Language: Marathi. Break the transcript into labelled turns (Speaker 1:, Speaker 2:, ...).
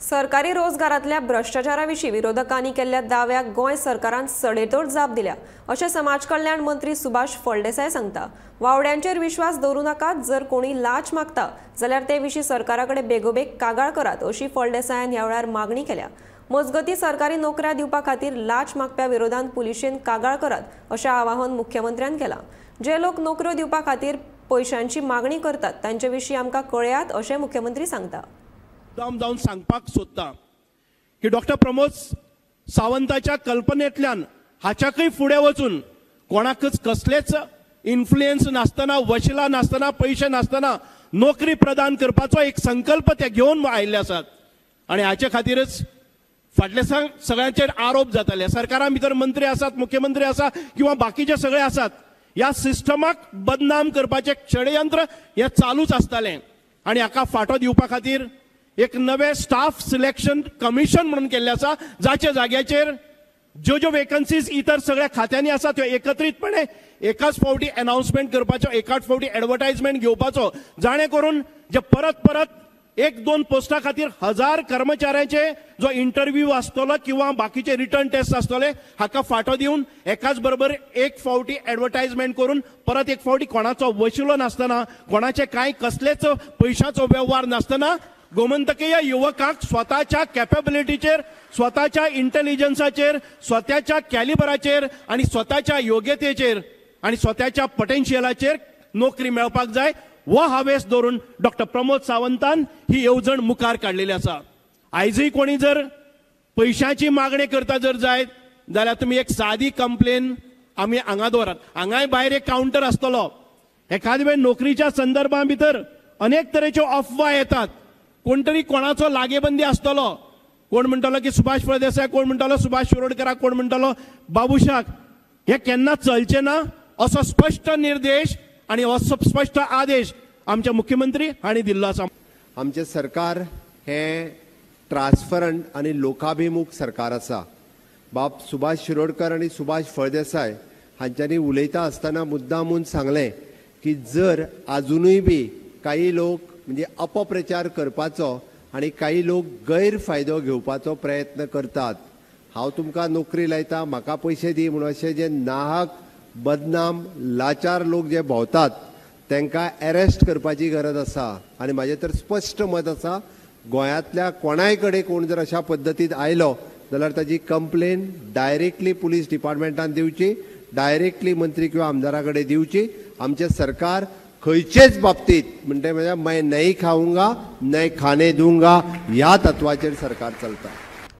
Speaker 1: सरकारी रोजगारातल्या भ्रष्टाचाराविशीं विरोधकांनी केल्ल्या दाव्याक गोंय सरकारान सडेतोड जाप दिल्या अशें समाज कल्याण मंत्री सुभाष फळदेसाय सांगता। वावड्यांचेर विश्वास दवरूं नाकात। जर कोणी लाच मागता जाल्यार ते विशीं सरकाराकडे बेगोबेग कागाळ करात अशी फळदेसायान ह्या वेळार मागणी केल्या। मजगती सरकारी नोकऱ्या दिवपा खातीर लाच मागप्या विरोधांत पुलिशेन कागाळ करात अशें आवाहन मुख्यमंत्र्यान केलां। जे लोक नोकऱ्यो दिवपा खातीर पैशांची मागणी करतात तांचे विशीं आमकां कळयात अशें मुख्यमंत्री सांगता।
Speaker 2: जाऊन सांगपाक सोदता की डॉक्टर प्रमोद सावंताच्या कल्पनेंतल्यान हाच्याकय फुडें वचून कोणाकच कसलेच इन्फ्लुएन्स नासतना वशिला नासतना पैसे नासतना नोकरी प्रदान करपाचो एक संकल्प ते घेवन आयिल्ले आसात आनी हाचे खातीरच फाटले सगळ्यांचेर आरोप जाताले। सरकारा भितर मंत्री आसात, मुख्यमंत्री आसा किंवा बाकीचे सगळे आसात, ह्या सिस्टमाक बदनाम करपाचे षडयंत्र हे चालूच आसतालें आनी हाका फाटो दिवपा खातीर एक नवे स्टाफ सिलेक्शन कमिशन म्हणून केल्ले आसा, जाचे जाग्याचेर ज्यो वेकन्सीज इतर सगळ्या खात्यांनी आसा त्यो एकत्रितपणे एकाच फावटी अनाउन्समेंट करपाचो, एकाच फावटी एडवर्टायजमेंट घेवपाचो, जाणे करून जे परत एक दोन पोस्टा खातीर 1000 कर्मचाऱ्यांचे जो इंटरव्यू आसतलो किंवा बाकीचे रिटर्न टेस्ट आसतले हाका फाटो दिवन एकाच बरोबर एक फावटी एडवर्टायजमेंट करून परत एक फावटी कोणाचो वशिलो नासतना कोणाचे कांय कसलेच पैशाचो व्यवहार नासतना गोमंतकीय युवकांक स्वताच्या कॅपेबिलिटीचेर, स्वताच्या इंटेलिजन्साचेर, स्वताच्या कॅलिबराचेर आणि स्वताच्या योग्यतेचेर आणि स्वताच्या पोटेन्शियलाचेर नोकरी मेळपाक जाय वो हावेस धरून डॉक्टर प्रमोद सावंतान ही येवजण मुखार काडलेली आसा। आयजय कोणी जर पैशांची मागणी करता जर जायत जाल्यार तुम्ही एक सादी कंप्लेन आमी हांगा दवरात। हांगाय भायर एक काउंटर आसतलो। एखादे वेळ नोकरीच्या संदर्भां भितर अनेक तरेच्यो अफवा येतात। कोण तरी कोणाचो लागेबंदी आसतलो, कोण म्हणटलो की सुभाष फळदेसाय, कोण म्हणटलो सुभाष शिरोडकराक, कोण म्हणटलो बाबुशाक। हे केन्ना चलचे ना असो स्पष्ट निर्देश आणि असो स्पष्ट आदेश आमचे मुख्यमंत्री हांणी दिल्लो आसा।
Speaker 3: आमचे सरकार हे ट्रान्सपरंट आणि लोकाभिमुख सरकार आसा। बाब सुभाष शिरोडकर आणि सुभाष फळदेसाय हांच्यांनी उलयता आसतना मुद्दामून सांगलें की जर अजूनय बी काही लोक म्हणजे अपप्रचार करपाचो आणि काही लोक गैरफायदो घेवपाचो प्रयत्न करतात, हांव तुमकां नोकरी लायता म्हाका पयशे दी म्हणून अशें जे नाहक बदनाम लाचार लोक जे भोंवतात तांकां अरेस्ट करपाची गरज आसा। आनी म्हाजें तर स्पश्ट मत आसा, गोंयांतल्या कोणाय कडेन कोण जर अशा पद्दतीन आयलो जाल्यार ताची कंप्लेन डायरेक्टली पुलीस डिपार्टमेंटान दिवची, डायरेक्टली मंत्री किंवा आमदारा कडेन दिवची। आमचे सरकार खंयचेच बाबतीत म्हणजे मैं नहीं खाऊंगा नहीं खाने दूंगा ह्या तत्वाचेर सरकार चलता।